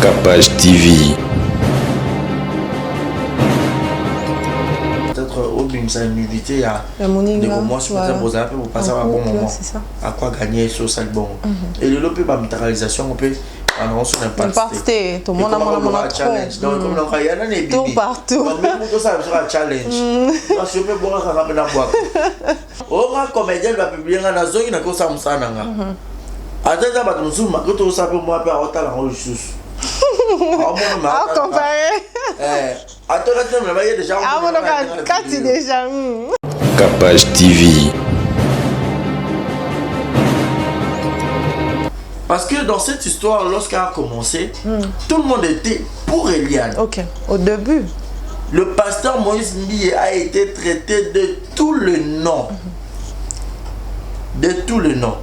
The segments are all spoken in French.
Capage TV. Peut-être au BIM, ça une invité à de moi, je peux vous appeler pour passer un bon moment. À quoi gagner sur ça bon. Et le lopé, ma minéralisation, on peut en sur n'importe tout le monde a mon challenge. Donc, comme on a un tout partout. Même pour ça, c'est un challenge. Parce que je peux boire un rapide à boire. Oh, ma comédienne va publier un azon, il n'a qu'au Samsung. Attends, ça va nous zoomer, que tout ça peut moi faire autant la rôle sous. Ah, comparé. Attends, il y a déjà. Ah, mon quand tu déjà. Capage TV. Parce que dans cette histoire, lorsqu'elle a commencé, tout le monde était pour Eliane. Ok, au début. Le pasteur Moïse Mbiye a été traité de tout le nom. De tout le nom.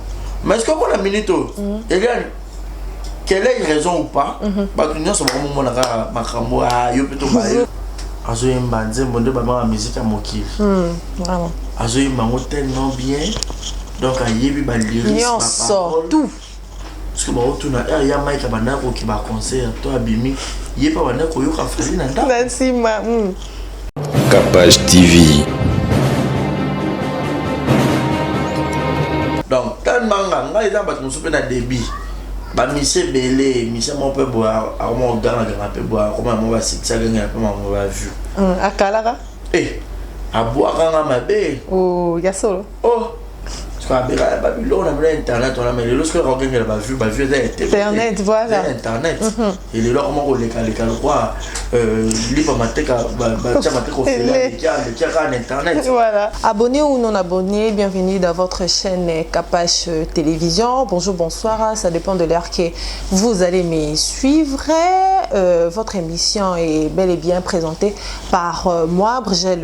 Mais est-ce qu'on a une minute, Eliane, quelle est une raison ou pas? Parce que nous sommes vraiment la musique à Mokil. Vraiment. Tellement bien. Donc, il y a sort tout. Parce que il y a Mike Abanako qui va concert, toi Bimi, il y a pas Abanako qui va faire merci, ma. Capage TV. Donc, tellement il y a un débit. Bah, monsieur Belé, monsieur mon peu boire, à mon gars, un peu boire, comment on va s'y gagner un peu, on va vu. À Kalara? Eh, à boire à ma baie. Oh, il y a solo. Oh! Parce que Babylone, on a Internet, on a mais lorsque on regarde la vue, Internet, voilà. Internet. Et les lors, on les quoi, libre Internet. Voilà. Abonnés ou non abonnés, bienvenue dans votre chaîne Capage Télévision. Bonjour, bonsoir, ça dépend de l'heure que vous allez me suivre. Votre émission est bel et bien présentée par moi, Brigitte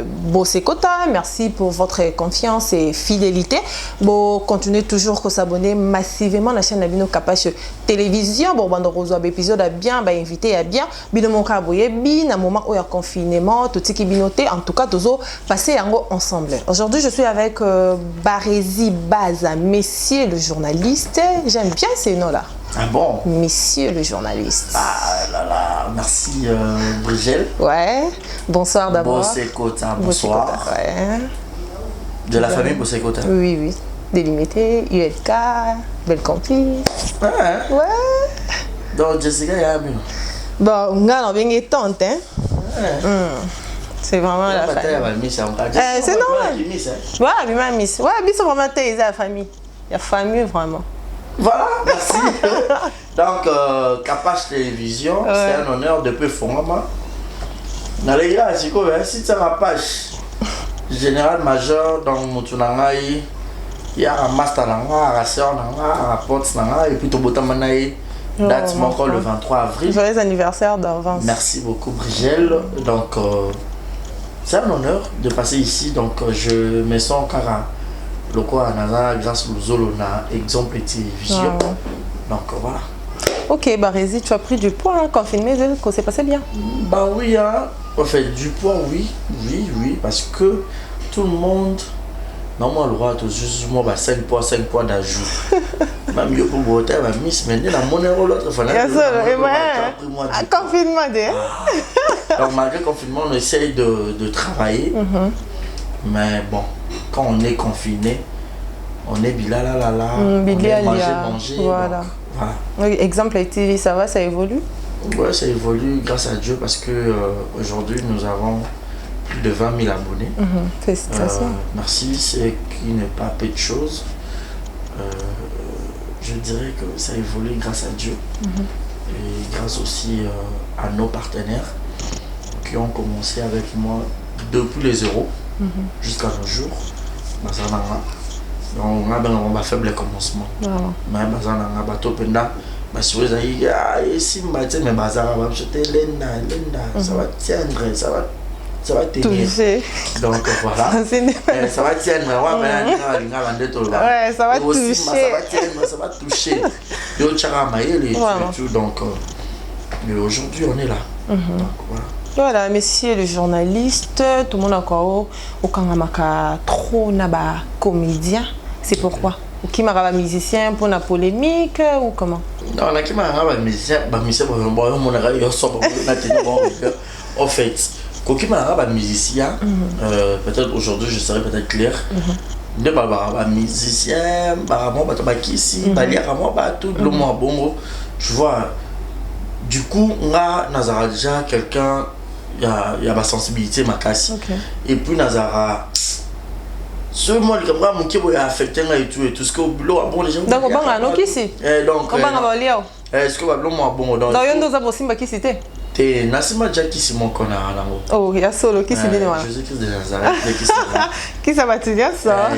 Bossekota. Merci pour votre confiance et fidélité. Bon, continuez toujours à s'abonner massivement à la chaîne Nabino Capage Télévision. Bon, on a un épisode à bien, invité à bien. Bino mon caboye, bin, à moment où il y a confinement, tout ce qui est binoté. En tout cas, tous passer ensemble. Aujourd'hui, je suis avec Barézy Baza, Messieurs le journaliste. J'aime bien ces noms-là. Ah bon? Messieurs le journaliste. Ah là là, merci Brigitte. Ouais, bonsoir d'abord. Bossekota, bonsoir. Ouais. De la famille Bossekota? Oui, oui. Délimité, ULK, belle compli. Ouais. Ouais. Donc Jessica, il y a mieux. Bon, on a bien tante, hein. C'est vraiment la famille. C'est normal. Voilà, oui, ma miss. Ouais, ils sont vraiment la famille. Il y a famille vraiment. Voilà, merci. Donc, Capage Télévision, c'est un honneur depuis Fongama. Dans les gars, si tu as ma page général major dans Moutounangaï, il y a un master un sœur, un pote, et puis tout le monde date encore le 23 avril. Joyeux anniversaire d'avance. Merci beaucoup Brigitte. Donc, c'est un honneur de passer ici. Donc, je me sens car le quoi grâce au Zolo na exemple et télévision. Donc voilà. Ok, Barézy, tu as pris du poids, hein, confiné, que c'est passé bien. Bah oui, hein. En fait, du poids, oui, parce que tout le monde, normalement, le roi, tout juste moi, 5 poids d'ajout. Même mieux pour voter, ma miss, mais la monnaie ou l'autre, il faut confinement, donc, malgré le confinement, on essaye de travailler. Mais bon, quand on est confiné, on est manger. Voilà. Voilà. Exemple TV, ça va, ça évolue? Ouais, ça évolue grâce à Dieu parce que aujourd'hui nous avons plus de 20 000 abonnés. Félicitations. Merci, c'est qui n'est pas peu de choses. Je dirais que ça évolue grâce à Dieu et grâce aussi à nos partenaires qui ont commencé avec moi depuis les euros jusqu'à nos jours. On a un faible commencement. Mais on a un bateau pendant. Si vous avez si mais bazar va jeter Lenda, ça va tiendre, ça va tenir. Donc voilà. Ça va tiendre, ouais, ça va toucher. Ça va toucher. Donc aujourd'hui on est là. Donc voilà. Voilà, messieurs le journaliste, tout le monde encore au Kangamaka trop naba comédien. C'est pourquoi Qui m'a musicien pour la polémique ou comment? Non, là qui m'a musicien, mon arrêt, il sort en fait, quand qui m'a musicien, peut-être aujourd'hui je serai peut-être clair. De musicien, ici, tout le monde bon, tu vois. Du coup, on a déjà quelqu'un, il y a ma sensibilité, ma casse. Et puis Nazara, ce moi le camarade qui est affecté et tout ce que au boulot bon les gens. Donc on va non qui c'est. Donc on va aller où? Est-ce que va bon bon donc il y a deux possibles qui c'était. T'es Nassima Jackie Simon Connard là. Oh, il y a solo qui c'est là. Jésus-Christ de Nazareth qui c'est. Qui ça va te dire ça?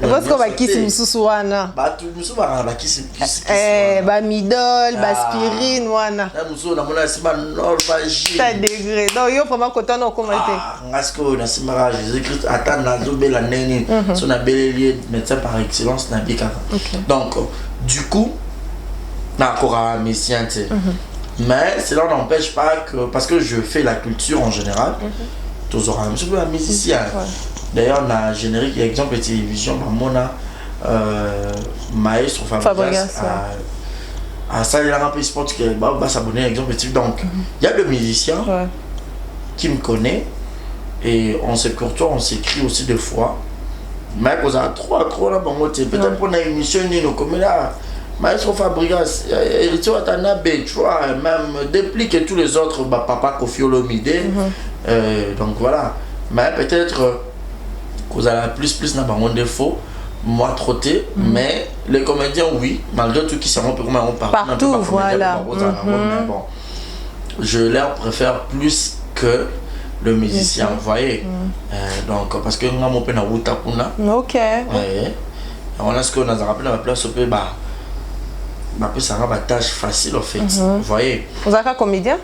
Parce qu'on va qui c'est Moussouana. Bah tout Moussouana va qui c'est. Bah Midol, bah Aspirine wana. Là Moussou na mona Sima Norvège. Ça degré. Donc yo vraiment content de commenter. Ngasko Nassima Jésus-Christ attend na zobe la nene. Son a belé médecin par excellence na bika. Donc du coup na kora messien tu. Mais cela n'empêche pas que, parce que je fais la culture en général, tous auront un peu un musicien. D'ailleurs, on a générique, exemple de télévision, Mona, Maestro Fabregas, à ça, il y a un peu de sport qui va s'abonner, exemple de donc, il y a le musicien qui me connaît et on se courtoie, on s'écrit aussi des fois. Mais quand on a trop là, peut-être pour une émission, comme là. Maestro Fabregas, Héritier Watanabe, tu vois, même déplique et tous les autres, Papa Kofi Olomide. Donc voilà. Mais peut-être que vous avez plus n'a pas mon défaut, moi trotté, mais les comédiens, oui, malgré tout, qui sont un peu comme on parle. Partout, voilà. Mais bon, je leur préfère plus que le musicien, vous voyez. Donc, parce que nous avons un peu de ok. On a ce qu'on a rappelé à la place, ça rend ma tâche facile en fait. Vous voyez. Vous êtes un comédien?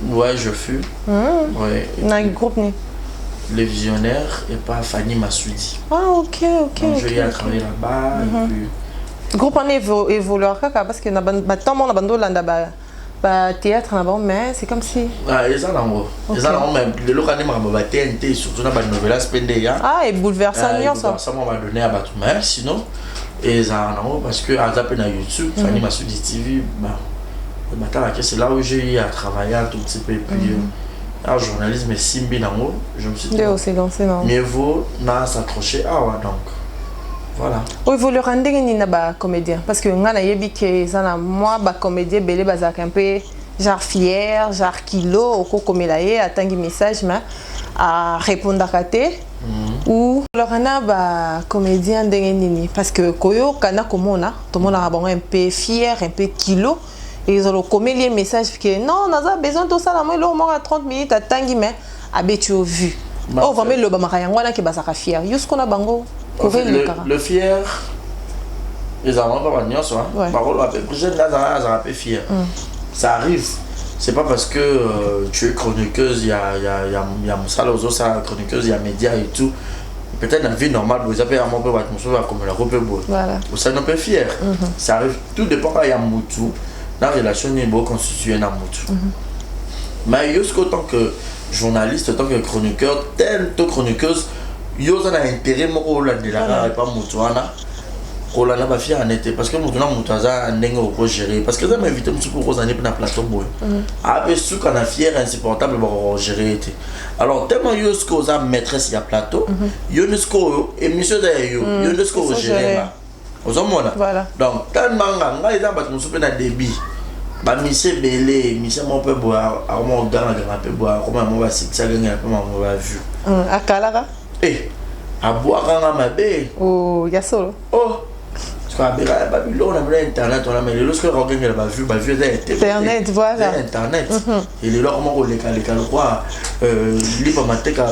Ouais, je fus. Ouais. Dans un groupe né? Les Visionnaires et pas Fanny Massoudi. Ah, ok. Donc je vais travailler là-bas. Et puis... Groupe en évolueur, parce que tant mon abandon là, théâtre là-bas, mais c'est comme si. Ah, ils en ont. Ils en ont même. Le local de TNT, surtout dans la nouvelle aspect. Ah, et bouleversant, ça. Ça m'a donné à battre. Mais sinon. Et ça parce que à YouTube, Fanny Massoudi TV, c'est là où j'ai eu à travailler un tout petit peu. Et puis, en journalisme et Simbi Nango, je me suis dit, mieux vaut s'accrocher. Ah ouais, donc, voilà. Oui, vous le rendez ni na comédien. Parce que on a yebi que ça moi, comédien, belé, bazak un peu, genre fier, genre kilo, au comme il a attendu message, mais à répondre à côté. Ou Lorana comédien de parce que Koyo Kana Komona, tout le monde a un peu fier, un peu kilo, et ils ont commis les messages que non, on a besoin de ça, on a 30 minutes à Tangi, mais tu as vu. Oh, vraiment, le Bamarayangwana qui est fier. Jusqu'on a bango. Le fier, ils ont pas de ça. Par contre, un peu fier. Ça arrive. C'est pas parce que tu es chroniqueuse, il y a Moussa Lozo, chroniqueuse, il y a médias et tout. Peut-être dans la vie normale, vous avez un peu comme la robe beau. Voilà. Vous êtes un peu fier. Ça arrive, tout dépend quand il y a Moutou. Dans la relation, il y a beau constituer un Moutou. Mais jusqu'au tant que journaliste, en tant que chroniqueur, tel chroniqueuse, il y a un intérêt de la pas Moutou. Rolanda va faire en été parce que nous avons un gérer parce que ça m'a invité pour aux années pour un plateau boy. Après ce qu'on a fier insupportable pour gérer été. Alors tellement jusqu'aux maîtresse il y a plateau, jusqu'au émission d'ailleurs, jusqu'au gérer là. Aux hommes là. Voilà. Donc tellement là ils ont battu nous super dans débit. Bah monsieur belé, monsieur mon peut boire, mon grand peut boire, comment on va ça gagner un peu on va vu. À Kalara. À boire en ma baie. Oh, il y a solo. Oh. Parce que Babylone, on a Internet, on a mis le score organisé, on a vu Internet, voilà. Internet. Et les lois, comment on les quoi, libre matéka,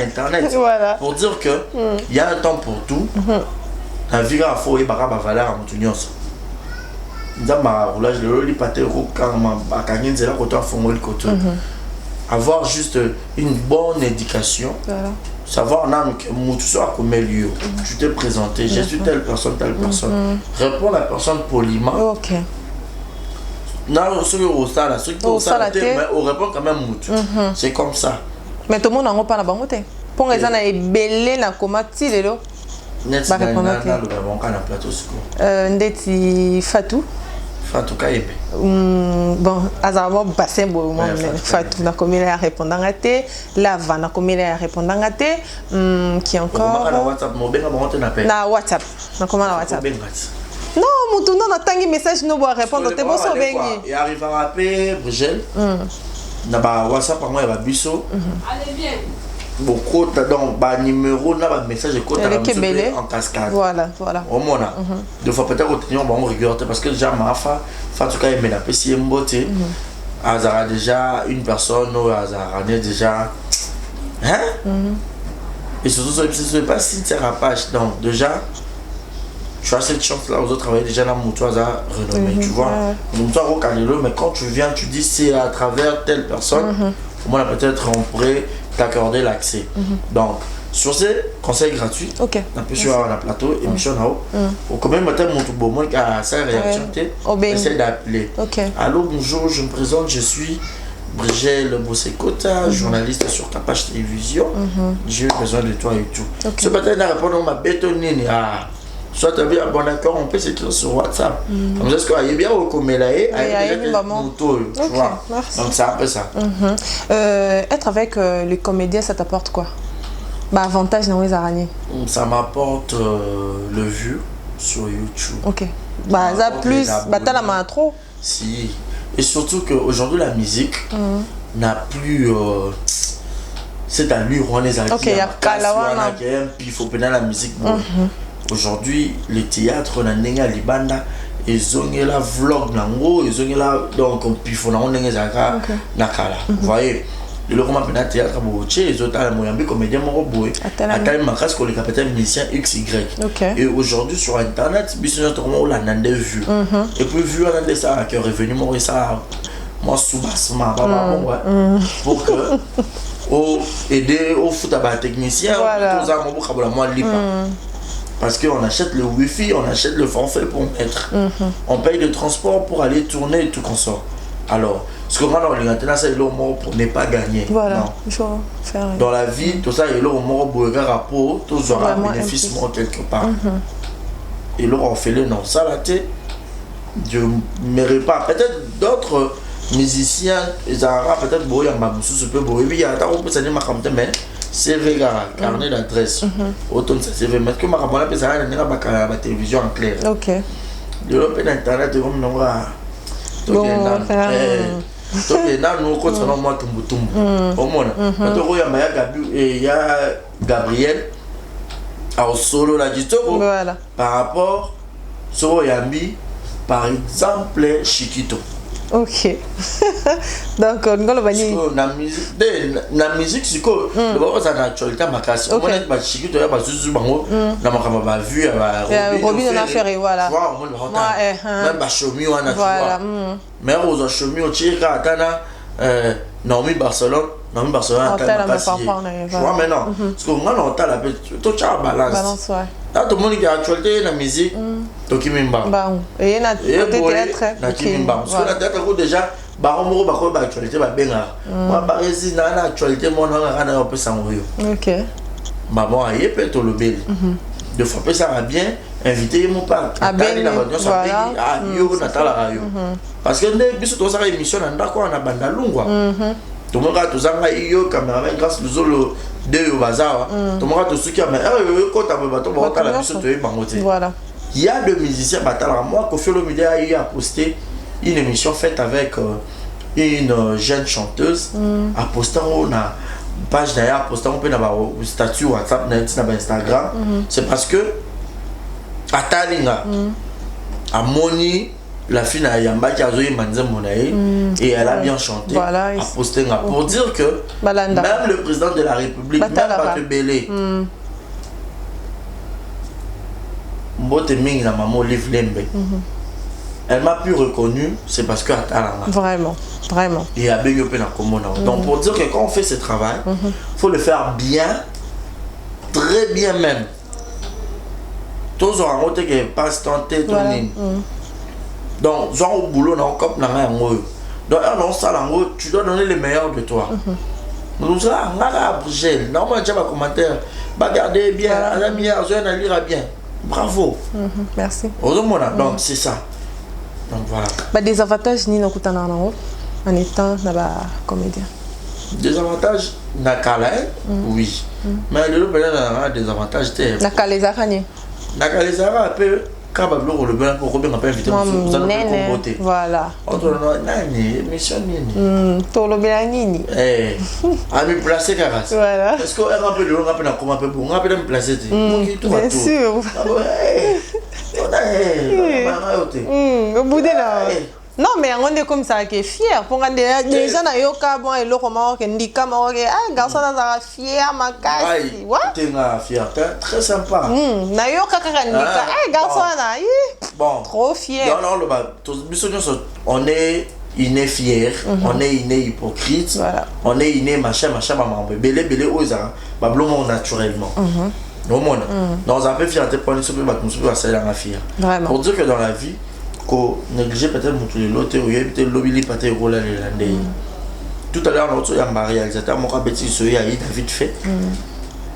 Internet. Voilà. Pour dire que il y a un temps pour tout. La vie a faux et baraba valeur à Moutunios. Roulage de l'oli pâté quand ma canine, c'est là qu'on doit former le côté. Avoir juste une bonne éducation. Voilà. Savoir que tu sois comme lieu, tu t'es présenté, je suis telle personne. Réponds à la personne poliment. Ok. Non, ceux qui ont ça, ceux qui ont ça, mais on répond quand même moutou. C'est comme ça. Mais tout le monde n'a pas la banque. Pour les gens, ils belé na komati lelo. Net Bah, répondre, ok. na plateau siko. Ndeti Fatou. Fatou Kaebe. Bon, azarabo bassin bo moi Ouais, Fatou na komela ya répondant até, Lava na komela ya répondant até, qui encore Na WhatsApp mo benga mo na pe. na WhatsApp. Na comment na WhatsApp? Non, mutu non atangi message no bo répondre te boso bengi. Il arrive à rappeler Brigel. Na ba WhatsApp moi ba biso. Allez bien. Beaucoup donc ba numéro na ba message côté en cascade. Voilà. Au mona. Deux fois peut-être retenir bon regarder parce que déjà Mafa Fatou Kaebe na pesi mbote. Azara déjà une personne ou Azara déjà et surtout ce n'est pas si tu page donc déjà tu as cette chance là aux autres travailler déjà dans Moutouaza renommé tu vois Moutouaza au Canelo mais quand tu viens tu dis c'est à travers telle personne au moins peut-être on pourrait t'accorder l'accès donc sur ces conseils gratuits on peut sur un plateau émission là haut quand même matin mon tout beau moi qui a sa réaction essaie d'appeler allô bonjour je me présente je suis Brigel Bossekota, journaliste sur ta page télévision. J'ai eu besoin de toi et tout. Ce matin, il a répondu à ma bétonine. Soit tu as vu un bon accord, on peut s'écrire sur WhatsApp. Comme ça, ce qu'il y a bien au Comelae, tu vois. Donc, c'est un peu ça. Être avec les comédiens, ça t'apporte quoi? Bah, avantage dans les araignées. Ça m'apporte le vue sur YouTube. Ok. Bah, ça plus, bah, t'as la main trop. Si. Et surtout qu'aujourd'hui, la musique n'a plus cette allure. On est ok, il y a il faut pénal la musique. Aujourd'hui, le théâtre, on a nenga libanda, ils ont la vlog nango, ils ont la donc il faut on nenga zaka nakala. Vous voyez, le roman pénal théâtre boché, ils ont la moyen comédien moro boé. Attends, ma casse que les capitaines musiciens XY. Et aujourd'hui sur internet, bisous on l'a nande vu. Et puis vu on a ça qui est revenu moi ça moi sous-bassement pour que aider au foot à technicien tout ça moi libre. Parce qu'on achète le wifi, on achète le forfait pour mettre. On paye le transport pour aller tourner et tout qu'on sort. Alors, ce qu'on a dans les antennes, c'est le mot pour ne pas gagner. Voilà, il faut faire. Dans la vie, tout ça, il y a le mot pour rapport, tout ça aura un bénéfice quelque part. Et là, on fait le nom. Ça, là, je ne mérite pas. Peut-être d'autres musiciens, ils auront peut-être beau, il y a ma boussou, peu beau. Il y a un peu de mais CV carnet d'adresse. Autant ça CV mais que ma rabona peut ça na la télévision en clair. OK. De l'open internet comme non va. Bon, to na no ko tsana moi tumbutumbu. Au moins. To ya maya Gabi et ya Gabriel au solo la Jitoko. Voilà. Par rapport sur Yambi par exemple Chiquito. Ok. Donc, on va le la musique, c'est quoi? Le bon, ça a actualité ma casse. On est pas chic, tu as pas sous bango. La maman m'a vu, Robin en affaire, voilà. Même pas chomi on a voilà. Mais aux chomi au Tchèque, Atana, Naomi Barcelone. Naomi Barcelone, Atana. Tu vois maintenant, parce qu'on a longtemps la petite, tu as balance. Balance, ouais. Là, tout le monde qui a actualité la musique, Tokimimba. Et il y a théâtre. Parce que la théâtre, déjà, Baromo, Bako, actualité, Benga. Moi, Baresi, dans l'actualité, mon nom, on peut s'en mourir. Ok. Maman, il peut être le bel. De fois, ça va bien inviter mon père. Ah, bien. Voilà. Ah, yo, Natala Radio. Parce que les bisous, tous les émissions, on a quoi, on a bandalungwa. Tout le monde a tous les caméramans, grâce aux de bazar tout le monde a ceux qui a mais quand tu as bateau tu la mission tu es bangoté. Voilà, il y a deux musiciens batala moi Kofi Olomide a eu à poster une émission faite avec une jeune chanteuse a posté on a page d'ailleurs posté on peut avoir statut WhatsApp na Instagram c'est parce que Atalinga a moni la fille n'a yamba qui a joué Manzé Monaï et elle a bien chanté voilà, a posté pour dire que même le président de la République même pas te belé Mbote Ming la maman Olive Lembe elle m'a plus reconnu c'est parce que Atalanga vraiment et a bien yopé na komona donc pour dire que quand on fait ce travail faut le faire bien très bien même tous ont monté que passe tenter ton donc, genre au boulot, donc tu dois donner le meilleur de toi. Nous ça ngara Bruxelles. Normalement tu vas commentaire. Regardez bien, à bien, à lire bien. Bravo. Merci. Donc c'est ça. Donc voilà. Bah des avantages ni nakutana nango en étant na comédien. Des avantages nakala oui. Mais le des avantages nakalezaka ni. Nakalezaka peu kabablo le bien pour bien inviter vous allez compoter. Voilà. Entre nani mission nini. To lo bien nini. À me placer caras. Voilà. Parce que un peu de long après comment peu bon, on peut me placer. Bien sûr. Au bout de là. Non mais on est comme ça qui est fier pour les gens na yoka bon et le comment que ndika ma ah garçon na fier ma kasi ouais t'es fier très sympa na yoka kaka ndika eh garçon na bon trop fier non le bah on est inné fier on est inné hypocrite voilà. On est inné machin maman belé oza ba blongo naturellement non mon dans un peu fierté pour nous sauver bah ça la fier pour dire que dans la vie ko négliger peut-être l'autre ou peut-être lobby pas tes rôles les tout à l'heure notre y a réalisateur mon petit soya Aïda vite fait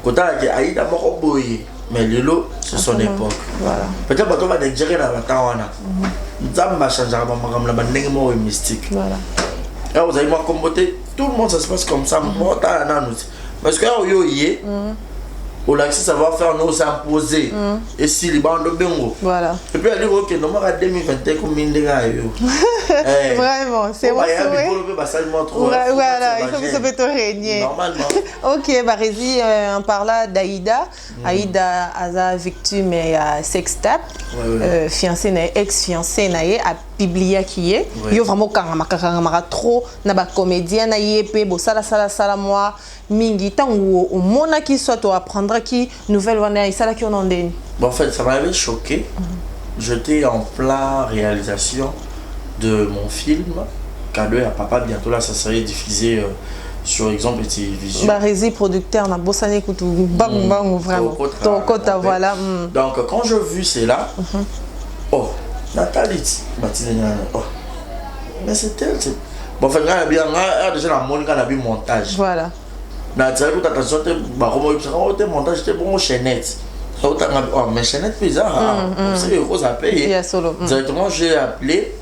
quand Aïda mon boy mais Lilo c'est son époque voilà peut-être pas va gérer la tawana nzamba changera ba magam la bandenge mo mystique voilà là vous avez moi comboter tout le monde ça se passe comme ça moi ta na nous parce que yo yé au lac savoir faire nous s'imposer et si les bandes de bingo voilà et puis elle dit ok non moi 2021 comme mindega yo vraiment c'est bon voilà il faut que ça peut te régner normalement ok bah Rézi on parle d'Aïda Aïda a victime et sex tape fiancé na ex-fiancé na a publié qui est yo vraiment kanga trop na ba comédien na yepé bo sala moi mingi tango au mona qui soit to apprendre qui nouvelle wana isala qui on en donne. Bon en fait ça m'avait choqué. J'étais en plein réalisation de mon film Cadeau à papa bientôt là ça serait diffusé sur exemple et télévision. Bah Rézi producteur na bossane kutu bang bang vraiment. Ton quota voilà. Donc quand je vu c'est là oh Nathalie oh mais c'est elle c'est bon en fait là bien déjà la monde quand a vu montage. Voilà. Na tu as tout attention te ba comme montage te bon chaînette. Oh mais chaînette bizarre c'est gros à payer. Directement j'ai appelé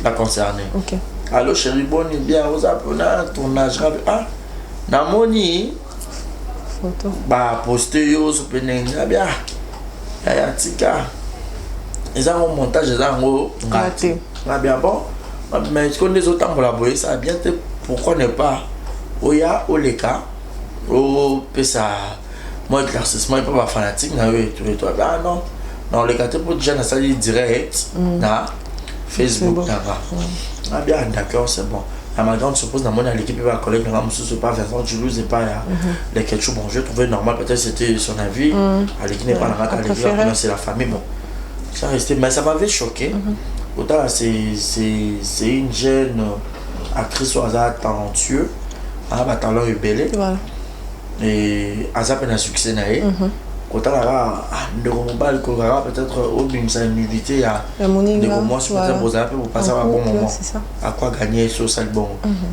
la concernée. OK. Allô chérie bonne bien vous appelez tournage ah na moni photo ba poster yo sur penenga bien. Ya tika. Ils ont un montage ils ont raté. Na bien bon mais ce qu'on les autant pour la boyer ça bien pourquoi ne pas oya oleka oh pesa moi éclaircissement pas pas fanatique na oui toi ah non le cas pour déjà na ça direct na Facebook là ah bien d'accord c'est bon à ma grande surprise dans mon l'équipe va collègue là monsieur pas Vincent Toulouse et pas les quelque chose bon je trouvais normal peut-être c'était son avis à l'équipe n'est pas la rate à c'est la famille bon ça restait mais ça m'avait choqué autant c'est une jeune actrice au hasard talentueux ah bah talent belé voilà et Azap a succès naé quand on a de mobile peut-être au bim sa nudité à de moments sur pour Azap pour passer un bon moment à quoi gagner sur ça bon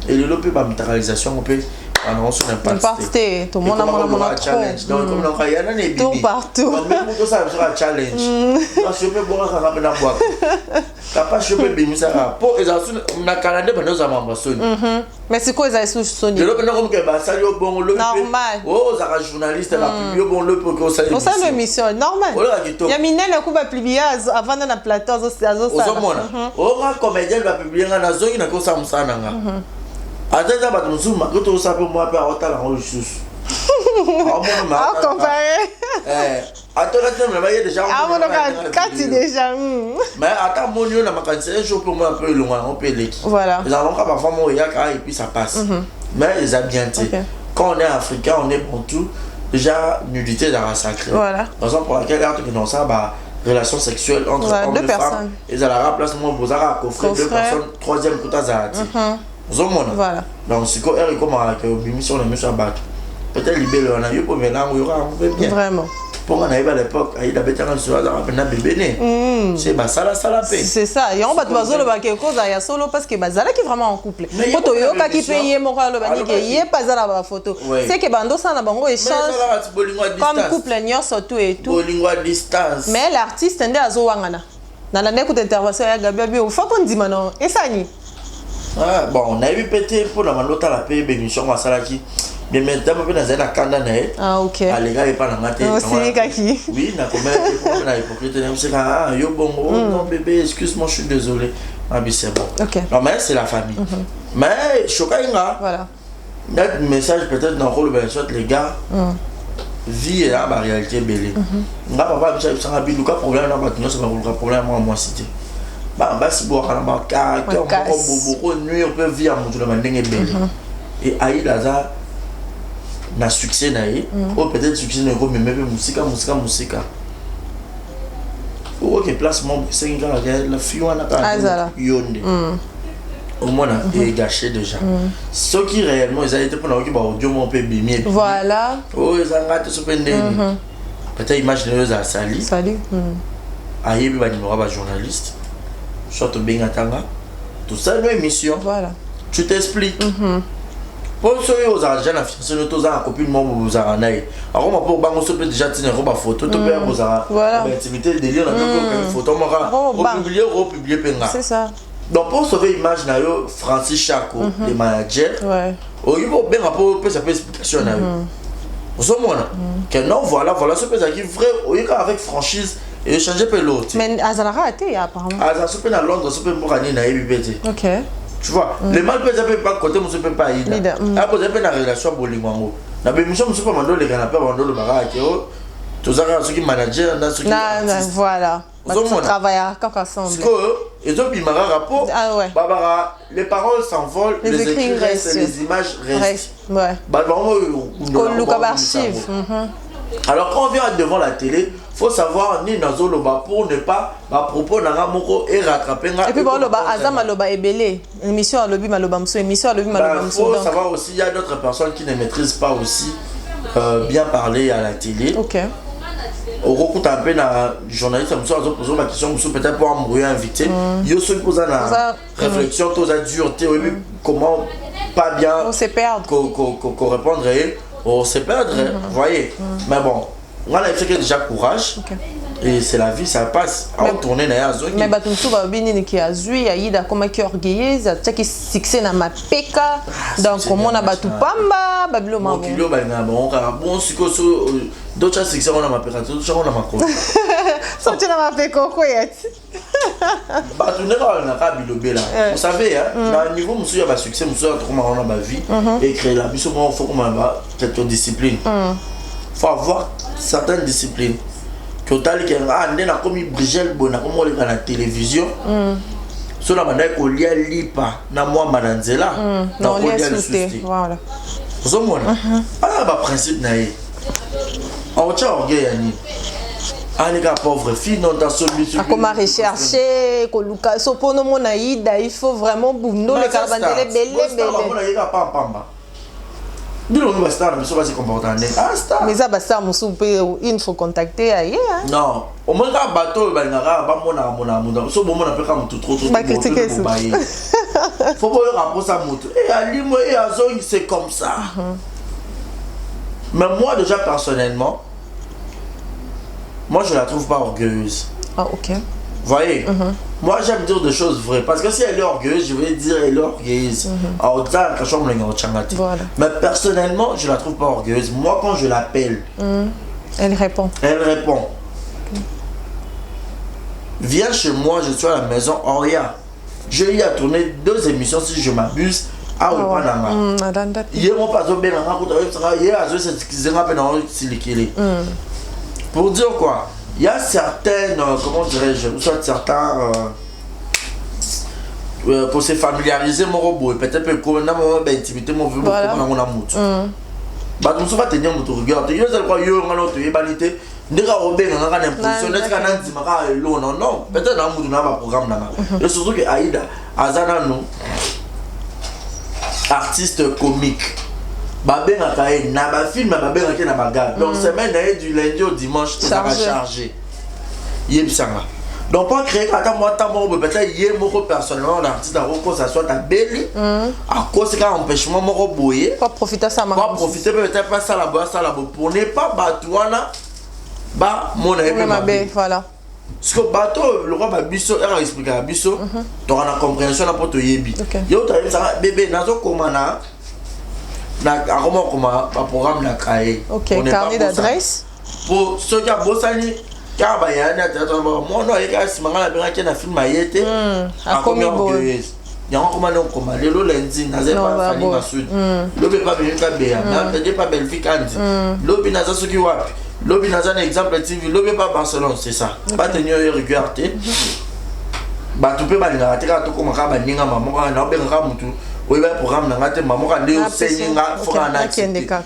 et le lot peut pas minéralisation on peut annonce sur l'impact tout le monde a mon challenge donc comme on a un bibi tout partout même tout ça sera challenge parce que peut boire ça va boire capable je peux bim ça pour les na Canada ben nous avons mais c'est quoi les sous Sony le ben comme que bah ça yo bon le normal oh ça journaliste la publier bon le pour que ça l'émission normal il y a Minel qui va publier avant dans la plateau ça oh comédien va publier na zone na ko ça musana nga attends ba muzuma ko to ça pour moi pas otala en juste ah comparé attends mais il y a déjà déjà mais attends mon yo na makanisi un jour pour moi un peu loin on peut l'équipe voilà les allons pas parfois moi il y a et puis ça passe mais ils a bien été quand on est africain on est bon tout déjà nudité dans la sacrée voilà raison pour laquelle que dans ça bah relation sexuelle entre hommes et femmes ils allaient rappeler moi vous avez coffrer deux personnes troisième côté ça voilà donc c'est quoi elle comment que mission de monsieur Abak peut-être libérer on a eu pour maintenant il y aura bien vraiment Pour moi, à l'époque, il avait été un bébé. C'est Basala Salapé. C'est ça. Et on va te voir le cause à solo parce que Bazala qui est vraiment en couple. Photo yoka qui paye mon le bani qui est pas à la photo. C'est que Bando ça na bango échange comme couple nion surtout et tout. Mais l'artiste ndé azo wangana. Na la neku d'intervention ya Gabi au faut qu'on dit maintenant. Et ça ni. Ah bon, on a eu pété pour la malota la paye bémission à Salaki. Mais maintenant, on a un candidat. Ah, ok. Les gars, ils parlent en matin. Oui, on a combien de hypocrite. Ah, yo bon, non bébé, excuse-moi, je suis désolé. Ah, mais c'est bon. Ok. Non, mais c'est la famille. Mais, Chokainga. Voilà. Notre message peut-être dans le rôle de les gars. Vie et la réalité belle. On a pas de problème, on a problème, moi, cité. Bah, si vous avez un caractère, beaucoup de nuit, on peut vivre à mon tour de manière belle. Et Aïda, na succès naïe ou peut-être succès ne comme même musique ou que place mon c'est la fille on a pas yonde au moins est gâché déjà ce qui réellement ils ont été pour nous qui ba audio mon peu bimé voilà oh ils ont gâté ce pendé peut-être imaginer eux à salut aïe ba numéro ba journaliste soit bien atanga tout ça une émission voilà tu t'expliques pour ceux qui ont argent à financer nos tous en copine moi vous en avez alors moi pour bango se peut déjà tenir roba photo to peut vous en activité délire la même photo moi publier penga c'est ça donc pour sauver image na yo Francis Chaco les managers ouais au niveau bien rapport peut ça peut explication na yo vous au moins que non voilà ce peut ça qui vrai au avec franchise et changer peu l'autre mais Azala raté apparemment Azala se peut à Londres se peut pour gagner na IBT OK. Tu vois, les mal peuvent pas côté, monsieur peut pas y aller. Après, vous avez une relation bolingo. La bémission, monsieur pas mandou les canapés, mandou le baraque. Tous ceux qui manager, ceux qui. Voilà. On travaille à ensemble. Parce que, ils ont mis un rapport. Ah ouais. Barbara, les paroles s'envolent, les écrits restent, les images restent. Ouais. Alors, quand on vient devant la télé, faut savoir ni dans loba pour ne pas ma propos nanga moko et rattraper et puis bon loba azama loba ebele émission à lobi maloba mso émission à lobi maloba mso faut savoir aussi il y a d'autres personnes qui ne maîtrisent pas aussi bien parler à la télé. OK. Au recours un peu na journaliste comme ça ils ont posé ma question peut-être pour embrouiller invité yo se pose la réflexion tous à dureté comment pas bien on se perdre qu'on répondre on se perdre voyez mais bon on a fait déjà courage et c'est la vie ça passe on tourner na yazo mais batumtu ba bini ki azui aida comme qui orgueilleuse a qui succès na mapeka donc comment na batu pamba babilo mambo kilo ba na bon sikoso d'autres succès on a mapeka tout ça on a mako sorti na mapeka ko yet batu ne na ka bilobela vous savez hein na niveau monsieur ya ba succès monsieur comment on a ba vie et créer la biso moi faut comment ba cette discipline faut avoir certaines disciplines que tal que ande na komi Brigel bona comme on la télévision so na banda ko lia lipa na moi mananzela na ko lia le voilà vous au moins ah ba principe na yi on tient orgueil yani ah les gars pauvres filles non dans celui comment rechercher ko luka so pono mona ida il faut vraiment bundo le carbantele belle dis-le star mais ça va se comporter ah star mais ça va ça musu pe il faut contacter ailleurs non au moins ka bateau ba ngara ba mona so bo mona pe ka mutu trop ba critiquer ça faut pas rapprocher ça mutu et alimo et azong c'est comme ça mais moi déjà personnellement moi je la trouve pas orgueilleuse. Ah OK. Voyez, moi j'aime dire des choses vraies parce que si elle est orgueilleuse, je vais dire elle est orgueilleuse. Voilà. Mais personnellement, je la trouve pas orgueilleuse. Moi, quand je l'appelle, elle répond. Elle répond. Viens chez moi, je suis à la maison Oria. Je y ai tourné 2 émissions si je m'abuse. Ah oui, pas d'anga. Hier, on passe au bien pour dire quoi? Il y a certaines, comment dirais-je, soit certains, pour se familiariser mon robot, peut-être que quand on a une intimité, mon vieux, on a un mouton. Bah, tout ça va tenir mon regard. Tu sais quoi, yo, on a l'autre, ébalité. Ndeka robé, on a une impression, est-ce qu'on a dit, mara, non, non, peut-être dans un mouton, on a un programme. Et surtout que Aïda, Azana, nous, artiste comique. babengaka ye na bafilme babengaka ye na bagare donc semaine na ye du lundi au dimanche ezaka chargé yebisanga donc pas créer ata moi tant bon peut-être ye moko personnellement l'artiste a ko ça soit ta belle à cause ka empêchement moko boyer pas profiter ça pas profiter peut-être pas ça la pour ne pas batouana ba mon aïe voilà parce que bateau le roi babiso elle a expliqué à biso tu as la compréhension là pour te yebi yo tu as bébé nazo komana na comment programme na créé OK carnet d'adresse pour ceux qui a bossani car ba yana tata moi non il y a si mangala bien qui na film ayete a commis beau yango comment lelo lundi naze pas fali masud lobe pas bien ka bea na te pas Belgique andi lobe naza soki wapi lobe naza na exemple TV lobe pas Barcelone c'est ça pas tenir regarder ba tu peux ba na te ka to ko maka ba ninga maman na be nga mutu oui ben programme na ngate maman ka ndeo seninga fora na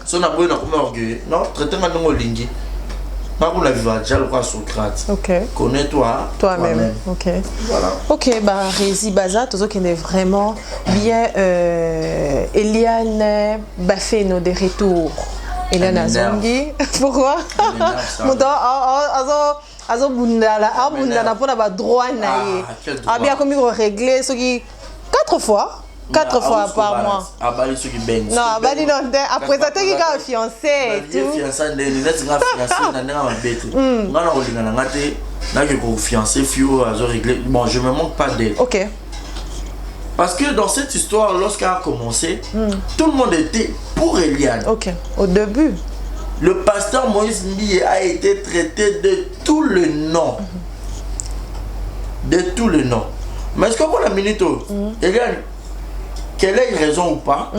so na boye na ko orgueil non traiter nga ngo lingi pas pour la vivre déjà le roi Socrate. OK. Connais-toi toi-même. OK. Voilà. OK, bah Rési Baza, tout ça qui est vraiment bien Eliane Bafeno de retour. Eliane Azongi. Pourquoi? Monto azo bundala, abundana pour na droit na ye. Ah bien comme il régler ce qui 4 fois. 4 fois par mois. Abali ceux qui baignent. Non, abali non. Après ça, tu es fiancé et tout. Fiancé, bon, je me manque pas d'aide. OK. Parce que dans cette histoire, lorsqu'elle a commencé, tout le monde était pour Eliane. OK. Au début. Le pasteur Moïse Mbiye a été traité de tout le nom. De tout le nom. Mais est-ce que pour la minute, Eliane, quelle est une raison ou pas?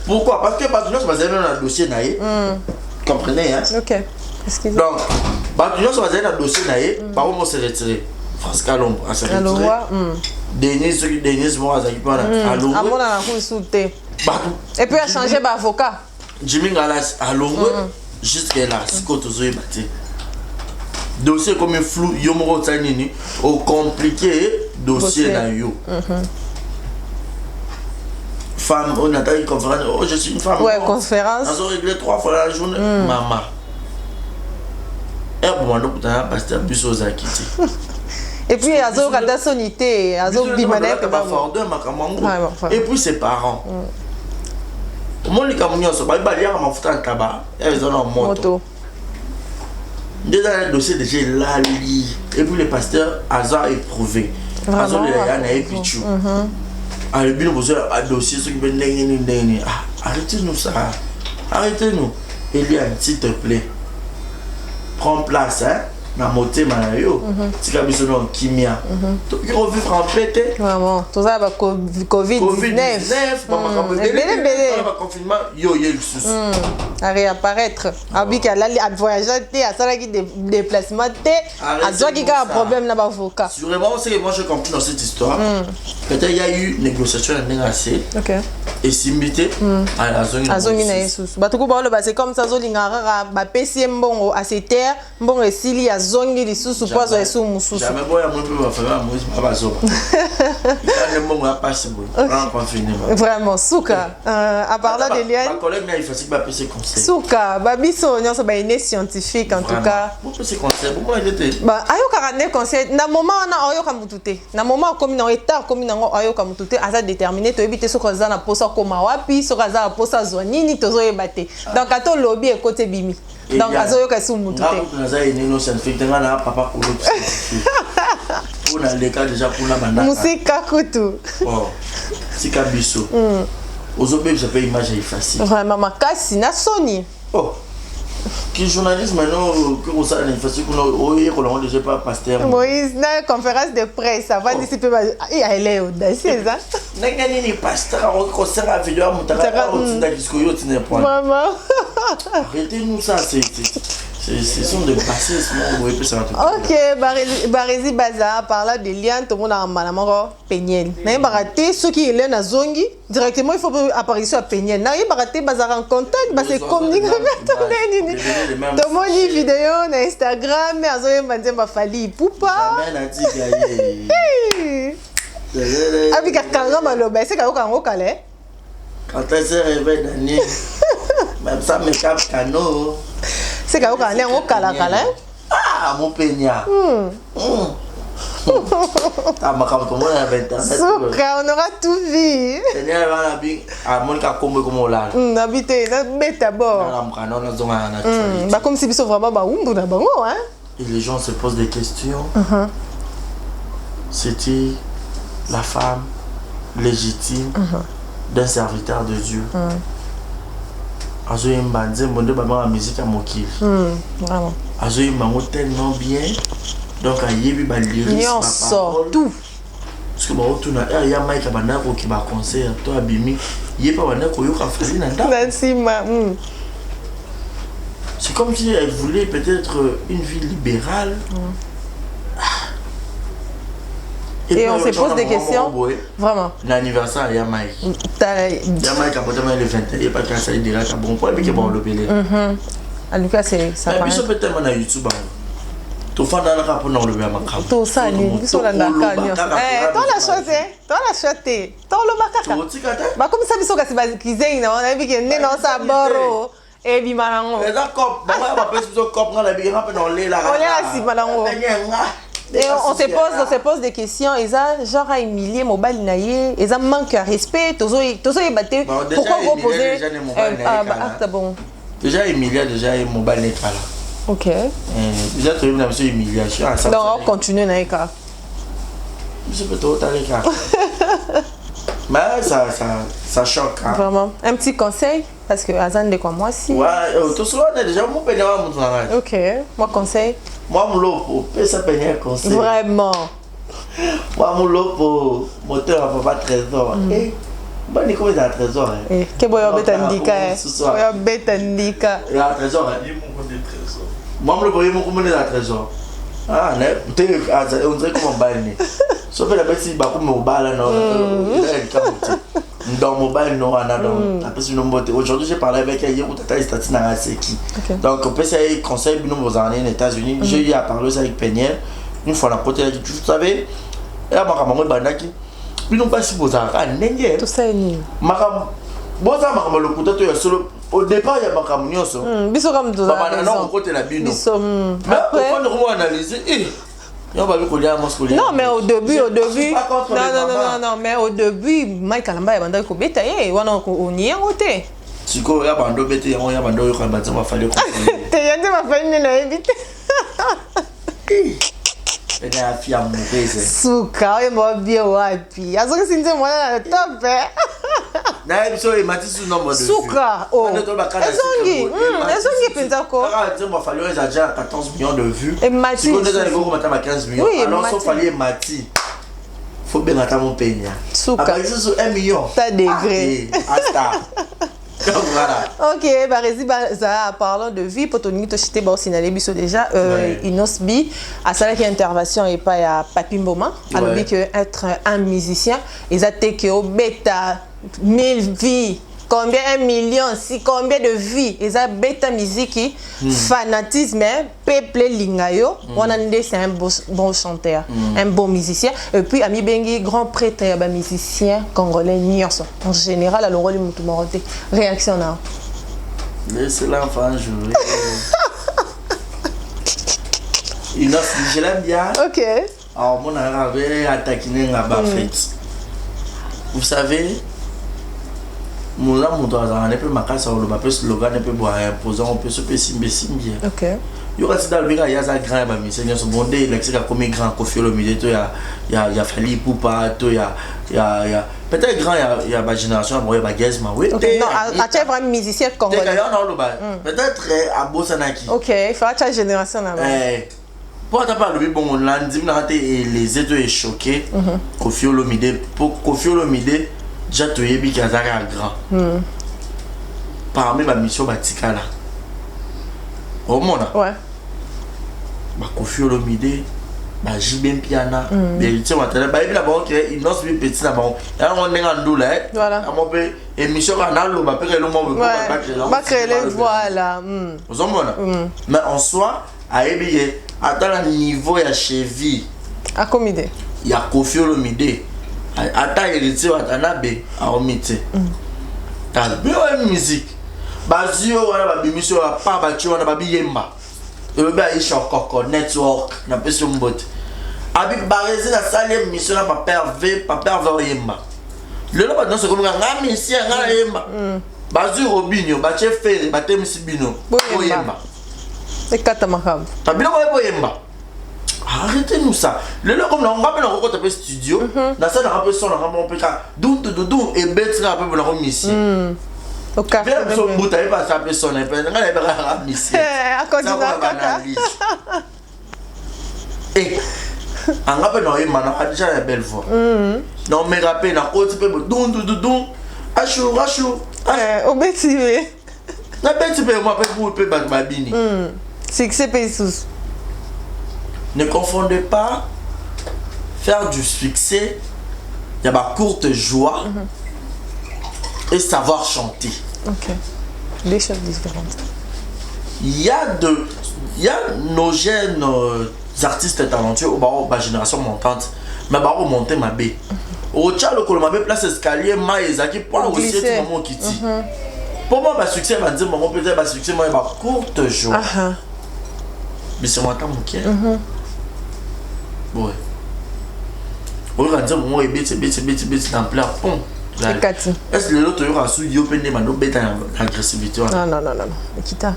Pourquoi? Parce que c'est un dossier naïe. Comprenez, hein? OK. Donc, un dossier naïe, par où on s'est retiré? France Calombe a s'est retiré. Denis Moraz a et puis a changé d'avocat. Jimmy Galas a loué jusqu'à là, c'est quoi tout ça battu. Dossier comme un flou, yomoro tsanini, au compliqué dossier na yo. Femme, on a une conférence, oh je suis une femme. Ouais, conférence. On a réglé 3 fois la journée, maman. Et bon, nous avons pasteur plus aux acquittés. Et puis, Azo Rada Sonité, Azo Bimanet, et puis ses parents. Moi, les camions sont pas balayés à ma foutre en tabac, ils ont un moto. Déjà, le dossier déjà là, et puis le pasteur Aza éprouvé. Aza de la Yana et Pichou. Ah, le bien, vous avez un dossier, ce qui veut dire, arrêtez-nous ça. Arrêtez-nous. Eliane, s'il te plaît, prends place, hein. Na moté manayo si kabiso no kimia to ki revivre en pété vraiment tout ça va COVID-19 ba confinement yo le sous à réapparaître abi ka la voyager té à ça qui déplacement té à toi qui a un problème na ba avocat sûrement c'est que moi je comprends dans cette histoire peut-être il y a eu négociation à négocier OK et simbité à la zone na yesu ba tout ba c'est comme ça zo lingara ba PC mbongo à ces terres mbongo esili zongi lisusu pozo esu mususu jamais boya mon peu va faire moi pas zo il y a mon pas c'est bon vraiment souka à parler de Eliane ma collègue n'a fait pas PC conseil souka babiso nyonso ba ine scientifique en tout cas pour PC conseil pour moi il était ba ayo karane conseil na moment na ayo kamutute na moment comme na état comme na ayo kamutute aza déterminé to ebite soko za na posa koma wapi soko za posa zo nini tozo ebate donc ato lobby e côté bimi donc azo yoka su mutute naza ine no scientifique tengana papa kolo on a les cas déjà pour la mandat musika kutu oh sika biso ozobe je peux image facile vraiment makasi na soni oh qui journaliste maintenant que vous savez facile qu'on oye qu'on déjà pas pasteur Moïse na conférence de presse avant dissiper elle est audacieuse hein nangani ni pasteur on sera vidéo mutaka on t'a disco yo tine point maman arrêtez-nous ça c'est sont de passer sinon on peut ça OK Rési Baza parla de Eliane tout le monde a malamoro Peniel na baraté ceux qui Eliane na zongi directement il faut apparition à Peniel na baraté Baza en contact ba c'est communiquer tout le monde vidéo na Instagram mais azo manzemba fali poupa jamais na dit Abi kakanga maloba, c'est kako kale. Quand elle se réveille Dani, même ça me cap cano. C'est kako kale on kala kala. Ah mon peigna. Ah ma comme comment on a 20 ans. Souka, on aura tout vu. Seigneur va la bien à mon ka kombe comme là. Habité, na bête d'abord. Bah comme si ils sont vraiment bah umbu na bango hein. Et les gens se posent des questions. C'était la femme légitime d'un serviteur de Dieu. Azoye Mbanze, mon Dieu, la musique à Mokil. Vraiment. Azoye Mbango tellement bien. Donc, il y a eu des lyrics, tout. Parce que il y a Mike Abanako qui va concert, toi Abimi, il n'y a pas Abanako qui va faire. C'est comme si elle voulait peut-être une vie libérale. Et on se pose des questions. Vraiment. L'anniversaire, il y a Mike. Il y a Mike à côté de 21. Il n'y a pas qu'à ça, il dira qu'il y a bon point, mais qu'il y a bon le belé. En tout cas, c'est ça. Mais puis, peut-être sur YouTube. Tu fais dans le rapport dans le Biamakam. Tout ça, tu sur la Nakanya. Toi la choisé. Toi la choisé. Toi le Makaka. Bah comme ça, biso kasi bazikizei na on a vu que né dans sa boro. Et bimarango. Et d'accord, bah on va pas sur cop dans la bière dans le là. On est assis malango. Et on se pose des questions. Ils ont genre à humilier mobile naïe. Ils ont manque de respect. Tous eux battent. Pourquoi vous posez ah bon. Déjà humilié déjà mobile n'est pas là. Ok. Déjà tu as une humiliation. Donc on continue naïka. Je peux tout aller car. Mais ça choque. Vraiment. Un petit conseil parce que Azan de quoi moi si. Ouais, tout ça on est déjà mon peigné mon travail. Ok. Moi conseil. Moi mon lopo, ça peigné conseil. Vraiment. Moi mon lopo, moteur à papa trésor. Bah ni comment ça trésor. Que boyo betandika. Boyo betandika. La trésor. Moi mon lopo mon comment la trésor. Ah, on dirait comment bailler. Sauf que la petite bah comme mobile non. Dans mobile non après si aujourd'hui j'ai parlé avec hier où tata Statine à Seki. Donc on peut essayer conseil nous aux années aux États-Unis. J'ai eu à parler avec Peniel une fois la côté là tu savais là ma maman bandaki. Ils n'ont pas si beaux arts n'engé. Tout ça est ni. Makam boza makam le côté tu solo au départ il y a makam nyonso. Biso comme tout ça. Non côté la bino. Mais après on va analyser non, mais au début, non, mais au début, Mike Alamba est bandé ko beta on y est ôté. Si ko ya bando beta on ya bando yo kan va falloir comprendre. Te yande ma famille na invité. Elle a fille à mauvaise. Souka, et moi bien wapi. Azo que sinze moi na top. Na ebiso e mati su nombre de. Souka, oh. Ezongi penza ko. Ah, tu m'as fallu déjà 14 millions de vues. Et Mati. Si on est allé voir à 15 millions. Alors sauf fallait Mati. Faut bien attendre mon peigne. Souka. Après c'est 1 million. T'as degré. Asta. Donc voilà. Ok, parlons de vie. Pour ton to chité ba signalé biso déjà Inosbi à ça qui intervention et pas à Papi Mboma. Alors dit que être un musicien, ils a été au bêta 1000 vies. Combien 1 million, si combien de vies, ils ont bêta musique, fanatisme, peuple lingayo, on a dit c'est un bon chanteur, un bon musicien. Et puis Ami Bengi, grand prêtre et musicien congolais nyonso. En général, alors on dit mutumoroté. Réaction là. Laissez l'enfant jouer. Je l'aime bien. Ok. Alors mon avait attaqué un bafet. Vous savez. Mon âme, on ne peut pas faire le baptême, slogan, ne peut pas imposer, on peut se passer bien. Ok. Il y a dans le il y a un grand musicien, ce bon dé, il y a comme grand Kofi Olomide, il y a Fali Poupa, il y a peut-être grand, il y a ma génération, il y a Gazma, oui. Non, tu es vraiment musicien congolais. Peut-être à Bossanaki. Ok, il faut que la génération là-bas. Pour ta part, bon, on a dit que les étoiles choqués, Kofi Olomide, pour Kofi Olomide, déjà tu es bien grand. Parmi ma mission batika là. Au monde. Ouais. Ba Kofi Olomide, ba Jibem Piana, vérité matériel, ba il a bon que il n'ose bien petit là bon. Là on est en doule là. Voilà. À mon peu émission canal lo ba père le monde ba créer les voilà. Au monde. Mais en soi, à ébier, à dans le niveau ya cheville. À comité. Il y a Kofi Olomide. ata héritier watana be aomite ta be musique bazio wana babimisio pa batio wana babiyemba ebe aisha koko network na peso mbote abi barezi na salle mission na papa V yemba lelo ba danse comme nga misi nga yemba bazio robinio ba chef fere ba temisi bino yemba ekata makambo tabilo ko yemba. Arrêtez-nous ça. Le là comme on va pas encore taper studio. Dans ça on a peu son on peut faire dou et bête là peu la mission. Au café. Bien son bout t'avais pas taper son et ben on va mission. À cause de ça. Et on rappelle non man a déjà la belle voix. Non mais rappelle na côté peu dou achou. Au bêtise. Na bête peu moi peut babini. C'est que c'est sous. Ne confondez pas faire du succès, il y a ma courte joie et savoir chanter. Ok. Des choses différentes. Il y a nos jeunes artistes talentueux, ma génération montante, mais on monter ma baie. Au tchalo que ma place escalier, maïzaki pour aussi être maman qui dit. Pour moi, ma succès va dire maman peut-être ma succès moi ma courte joie. Mais c'est moi tant mon ouais. On va dire moi bête dans plein pont. Est-ce que l'autre aura sous yo peine mano bête agressivité. Non. Kita.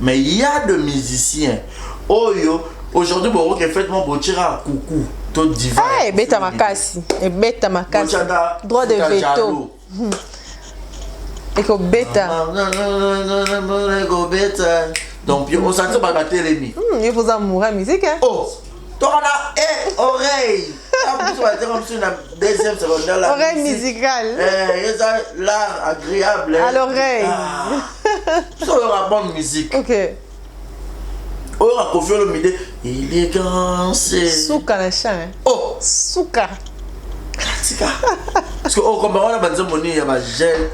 Mais il y a de musiciens. Oh yo, aujourd'hui bon que fait mon botira coucou, tout diva. Eh bête makasi, droit de veto. Et que bêta. Donc on s'entend pas la télé. Il faut amour à musique hein. Oh. Toi on a oreille. Deuxième secondaire la oreille musicale. L'art agréable. À l'oreille. Ça aura bonne musique. OK. On aura confié le midi. Élégance. Souka la chant. Oh, souka. Pratica. Parce que comme on a besoin de il y a des jeunes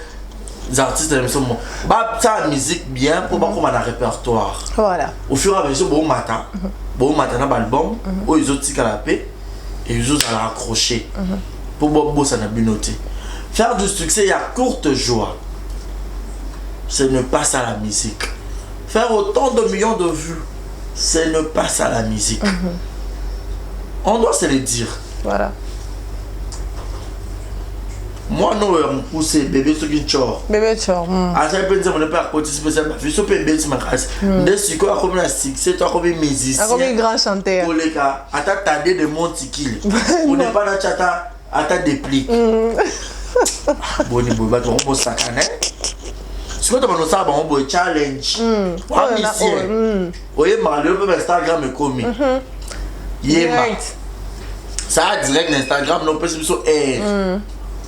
artistes de l'émission. Bah ça musique bien pour pas comme un répertoire. Voilà. Au fur et à mesure bon matin na album où ils ont tika la paix et ils ont à accrocher pour bosser na binoté. Faire du succès il y a courte joie. Ce n'est pas ça la musique. Faire autant de millions de vues, ce n'est pas ça la musique. On doit se le dire. Voilà. Moi non on pousse bébé ce qui chore. Bébé chore. À ça peut dire on ne peut pas participer ça mais faut bébé ma casse. Dès que quoi comme la succès toi comme musicien. Comme un grand chanteur. Pour les cas, attends t'as de montikil. On n'est pas dans chata attends déplique. Boni boba to on sakane. Ce que tu vas nous savoir on boy challenge. Musicien. Oye malheureux pour Instagram et commis. Yema. Ça direct Instagram non peut sur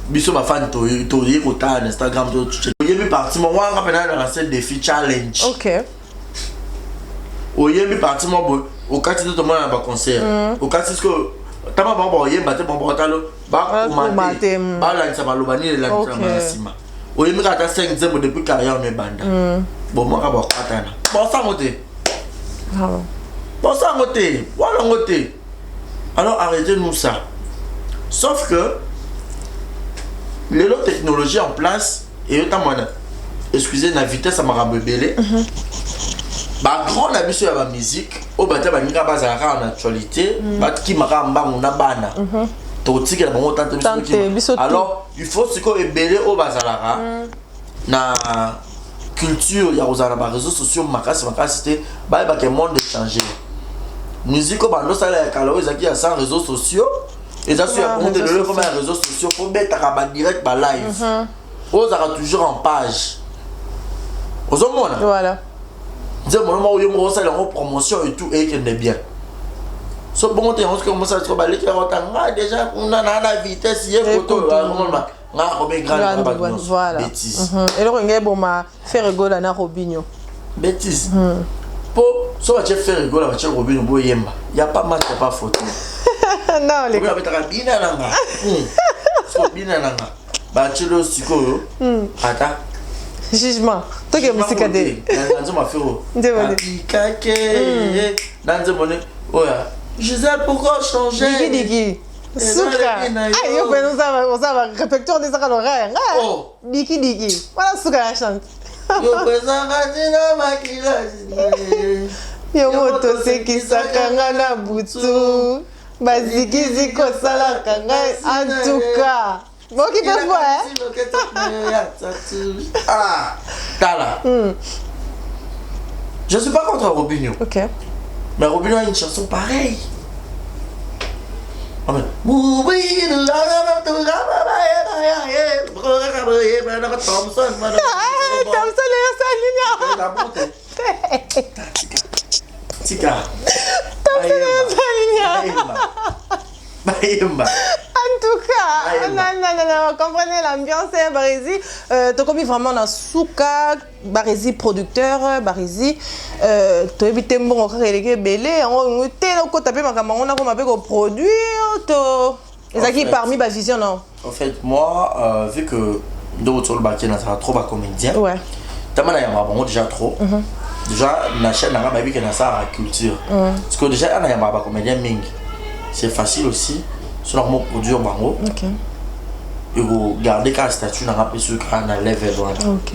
biso ba fan to ko ta Instagram to yemi parti mo wa ngapena na set défi challenge. OK. Yemi parti mo bo o kati to mo na ba concert. O kati ko tama ba bo yemba te bo talo ba commenter ba la nsa ba lobani la nsa sima. Yemi ka ta 5 zembo depuis carrière me banda. Bon mo ka ba katana. Bon ça moté. Bon ça moté. Voilà moté. Alors arrêtez-nous ça. Sauf que les technologies en place et notamment excusez la vitesse à ma rebelle ba grand la mission ya musique au bata ba ninga bazara en actualité ba ki maramba mona bana to tika la bango tante alors il faut ce ko ebele au bazara na culture ya ozana ba réseaux sociaux makasi te ba ke monde changer musique au bando ça la kalo ezaki ya sans réseaux sociaux. Et ça sur compte de le comme les réseaux sociaux faut mettre à direct par live. On sera toujours en page. Aux hommes voilà. Dis moi on ça la promotion et tout et qu'il est bien. Ce bon temps on commence à se baler qui a déjà on a la vitesse hier photo voilà. Bêtise. Et le ringé bon ma faire rigoler na Robinho. Bêtise. Pour soit tu faire rigoler avec Robinho boyemba. Il y a pas mal pas photo. Non, les gars. Bina nanga. Bina nanga. Bachelo sikoyo. Ata. Jugement. Toi qui es musique adé. Nanzo ma fero. Kake. Nanzo moné. Oya. Gisèle pourquoi changer? Digi. Souka. Ah, yo ben on va répertoire des l'oreille. Oh. Diki. Voilà Souka la chante. Yo bezanga tina makila. Yo moto sekisaka nga na butu. Baziki kosala kanga en tout cas. Bon qui peut voir Ah, Tala. Je suis pas contre Robinho. OK. Mais Robinho a une chanson pareille. Tika. En tout cas, non, comprenez l'ambiance, Barési. Tu as commis vraiment dans Souka, Barési producteur, Barési. Tu as évité bon, relégué belé, on a tapé ma caméra, on a comme un produit. Et qui parmi ma vision, non? En fait, moi, vu que d'autres Bakina ça trop bas comédien. Ouais. Tellement il y a déjà trop. Déjà, la chaîne n'a pas vu qu'il y a ça à la culture. Parce que déjà, il y a un comédien Ming. C'est facile aussi. C'est normal produire bango. OK. Et vous gardez qu'un statut dans un sur un level. OK.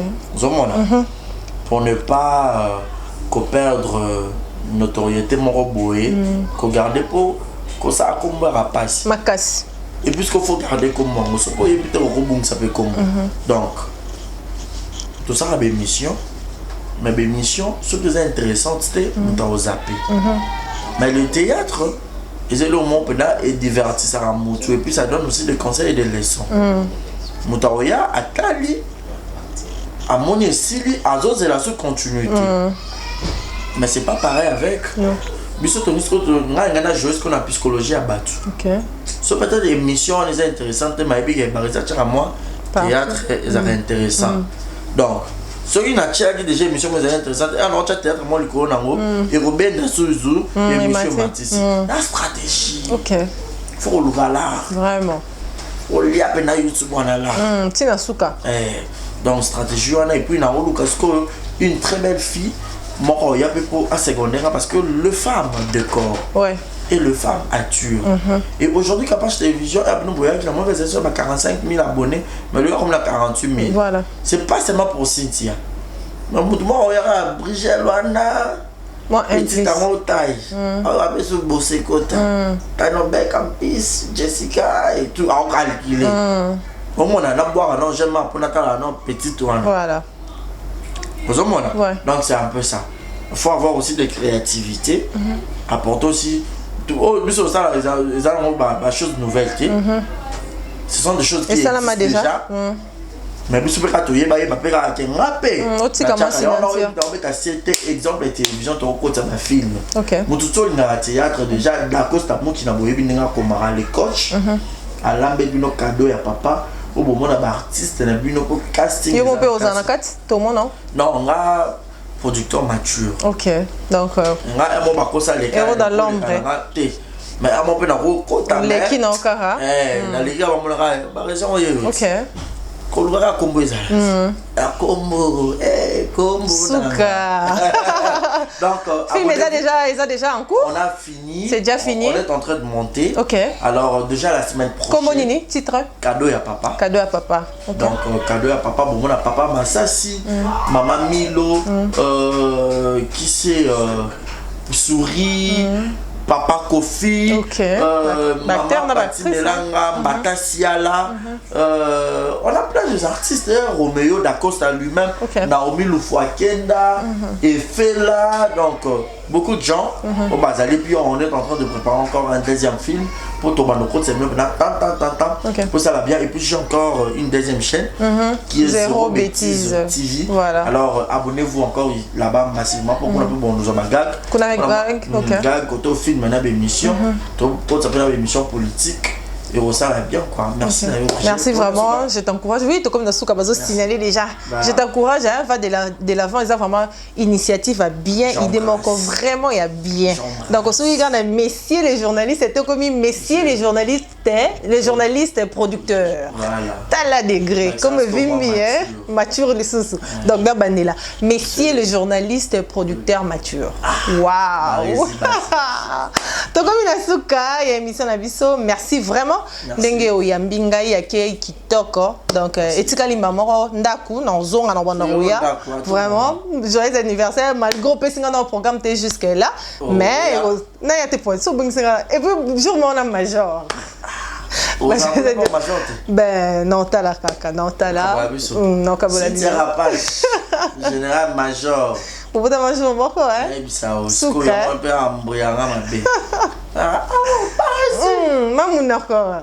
Pour ne pas perdre notoriété mon roboué, qu'on garde pour que ça comme rapace. Ma casse. Et puisqu'il faut garder comme moi, ça peut éviter au robou ça peut comme. Donc tout ça a des missions. Mais les missions, ce qui est intéressant, c'était de zapper. Mais le théâtre, c'est le moment et divertir à Moutou. Et puis ça donne aussi des conseils et des leçons. Moutaoya a tali, à mon essai, à d'autres, c'est la seule continuité. Mais c'est pas pareil avec. Mais surtout, on a joué ce qu'on a psychologie à battre. Ce peut-être des missions intéressantes, mais il y a à moi, théâtre, c'est intéressant. Donc, ce qui n'a pas déjà émission intéressante, alors tu as théâtre, moi le coronango, et Robin de Souzou, et Monsieur Matisse. La stratégie. OK. Il faut le voir là. Vraiment. Il faut le lire à YouTube. C'est dans Souka. Donc, stratégie, et puis, il y a une très belle fille. Moi, il y a un secondaire parce que le femme décore. Ouais. Et le femme attire. Et aujourd'hui, Capache Télévision, il a 45 000 abonnés, mais lui, comme il a 48 000. Voilà. C'est pas seulement pour Cynthia. Mais moi, il y a Brigitte Luana, petit amour taille. On va se bosser côté. Tanobé Campis, Jessica et tout, à calculer. Au moins, on a boire un enjeu pour Nathalie, un petit tour. Voilà. Donc, c'est un peu ça. Il faut avoir aussi de créativité, apporter aussi. Oh, mais c'est ça, les choses nouvelles. Ce sont des choses qui existent déjà. Mais si vous avez un exemple de télévision, tu as un film. Tu as un théâtre déjà, la cause tu as les coachs, à l'ambulance cadeau à papa. Au moment où artiste, il y a un casting. Vous pouvez oser en quatre, tout le monde, non? Non, on a producteur mature. OK. Donc, on a un moment les héros dans l'ombre. Mais à mon peu dans le les qui n'ont qu'à. dans les gars, on a raison. OK. Kolugara kombo ezala. Kombo. Souka. Donc, film ils ont déjà en cours. On a fini. C'est déjà fini. On est en train de monter. OK. Alors déjà la semaine prochaine. Comment nini titre? Cadeau à papa. Cadeau à papa. Okay. Donc cadeau à papa. Bon, on a papa Massassi, maman Milo, qui c'est Souris. Papa Kofi, Maman Melanga, Mbata Siala, on a plein d'artistes, Roméo Dacosta lui-même, Naomi Lufouakenda, Efela, donc beaucoup de gens. Au Bazali, puis on est en train de préparer encore un deuxième film pour Tobanoko, c'est mieux pour ça va bien. Et puis j'ai encore une deuxième chaîne qui est Zéro Bêtise TV. Voilà. Alors abonnez-vous encore là-bas massivement pour qu'on ait bon nous en gag. Qu'on a gag, quand on filme une émission, tout ça peut une émission politique. Et ça va bien quoi. Merci. Merci vraiment, je t'encourage. Oui, tout comme dans Souka Bazo signalé déjà. Je t'encourage à va de l'avant, ils ont vraiment initiative à bien, idée encore vraiment il y a bien. Donc on se regarde messieurs les journalistes, c'était comme messieurs les journalistes le journaliste producteur. Voilà. T'as la degré, Bah, comme ça, c'est Vimi, mature. mature les sous. Donc, Dabanela. Messieurs le journaliste producteur mature. Waouh! Donc, comme il a souka, il y a émission Nabiso. Merci vraiment. Dengue Oyambinga, il y a Kitoko. Donc, etikali maman, ndaku, dans zone, dans Wanarouya. Vraiment, joyeux anniversaire. Malgré que c'est dans le programme, tu es jusque-là. Mais, il y a tes points. Et puis, jour, on a major. Ben non, t'as la caca, non, t'as la. Non, Kabola. C'est Rapage, général major. Pour vous demander beaucoup, hein? Et puis ça aussi, il y a un peu embrouillé à ma bête. Ah, Mamoun encore.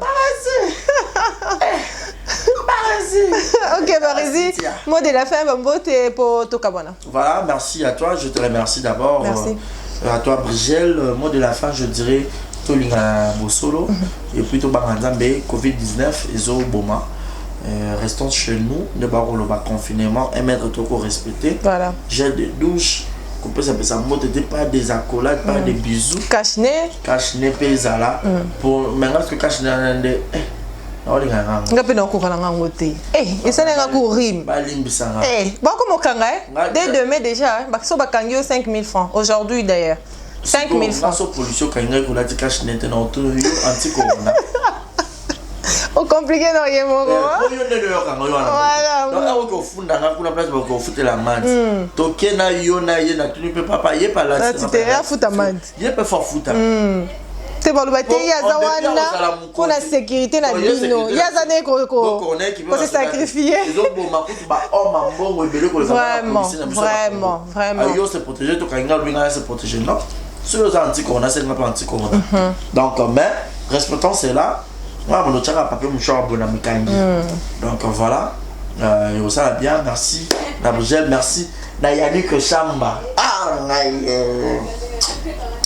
Ok, Barisi, mot de la fin, bon, t'es pour Tokabona. Voilà, merci à toi. Je te remercie d'abord. Merci. À toi, Brigel. Mot de la fin, je dirais Tolinga Bosolo. Et plutôt Banganzambe, Covid-19, Ezo Boma. Restons chez nous, ne pas le confinement, et mettre tout respecté. Voilà. Gel de douche, couper ça, ça monte pas des accolades, pas des bisous. Cache-nez. Cache-nez, paysa pour maintenant, ce que cache-nez, nga pe na kokana ngango te et ça nga ko rim balimbisanga ba ko mokanga dès demain déjà ba so ba kangi 5 000 francs aujourd'hui d'ailleurs 5 000 francs so pollution kanga ko la cache net na auto anti corona o compliqué non yemo voilà donc on funda nga kuna place ba ko futela mad to kena yo na ye na tu ne peux pas payer par là tu te ya futa mad ye peut faire futa c'est bon le bâti ya zawana pour la sécurité na bino ya zané ko se sacrifier vraiment yo se protéger to kanga lui se protéger non sur les anti-corona c'est pas anti-corona donc mais respectons cela moi mon tchara papier mouchoir bon amikangi donc voilà et ça va bien merci Nabrigel merci na Yannick Chamba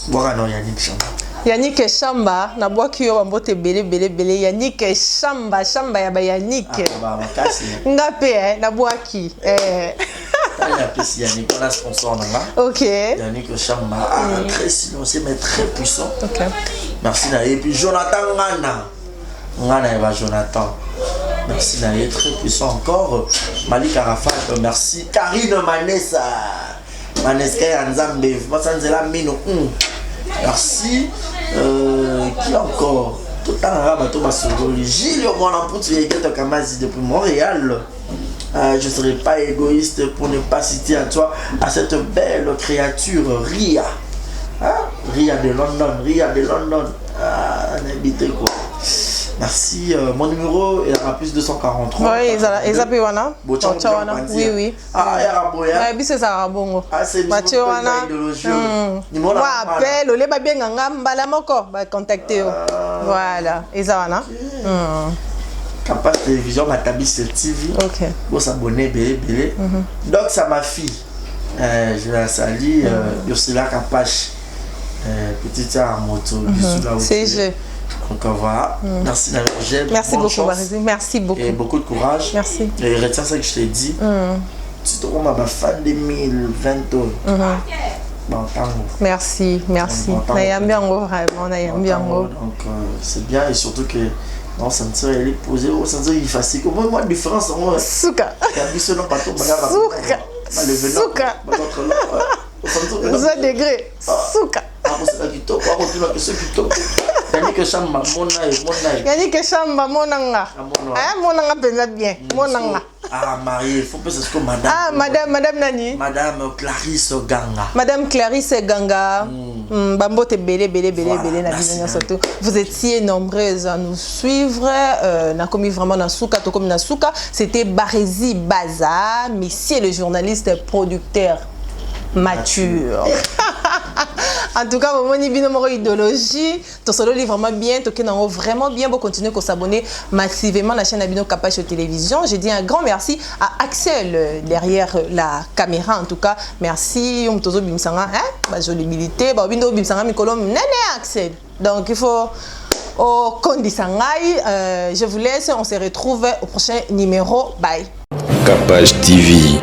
voilà non Yannick Chamba Yannick Chamba na boaki yo bambote belé Yannick Chamba ya ba Yannick ngape na boaki Yannick on a sponsor là. OK. Yannick Chamba très silencieux mais très puissant. OK. Merci na et puis Jonathan Ngana et Jonathan. Merci na très puissant encore. Malik Arafat merci. Karine Manessa. Maneska Nzambe. Masanzela Mino. Merci. Qui encore? Tout le temps, bateau Basoro. Gilles Monampouti et Gato Kamazi depuis Montréal. Je ne serai pas égoïste pour ne pas citer à toi, à cette belle créature, Ria. Ria de London. On habite quoi. Merci. Mon numéro est la plus 243. Oui, Ezapiwana. Oui. Ah, Eraboya. C'est ça, bon. Ah, c'est Mathieu Wana. Moi, appelle, le ba bien ngam bala moko, ba contacter. Voilà, Ezawana. Capage Télévision, ma tabisse TV. Ok. Pour s'abonner, belé. Donc, ça ma fille. Je la salue. Yossila Capage. Petite à moto. C'est je. Donc voilà, merci Nabrigel. Merci beaucoup Barisi, merci beaucoup. Et beaucoup de courage. Merci. Et retiens ça que je t'ai dit. Si tu as ma fin 2020, merci. Donc c'est bien et surtout que non, ça ne serait posé, ça ne serait facile. Comment moi, différence en Souka. Souka. Ça degré. Souka. Yannick Chamba, monanga penza bien. Monanga. Ah, marié, il faut pas ce que madame. Ah, madame Nani. Madame Clarisse Ganga. Madame Clarisse Ganga. Bambote belé na bino surtout. Vous étiez nombreuses à nous suivre. Na commis vraiment na souka, to comme na souka. C'était Barisi Baza, monsieur le journaliste producteur mature. En tout cas, mon bino idéologie, tout ça vraiment bien, tout vraiment bien. Pour continuer à s'abonner massivement à la chaîne Abino Kapach Télévision. Je dis un grand merci à Axel derrière la caméra. En tout cas, merci. On tozo bimsanga, jolibilité, bindo bimsanga mikolom nene Axel. Donc il faut au Kondisangai. Je vous laisse. On se retrouve au prochain numéro. Bye. Kapach TV.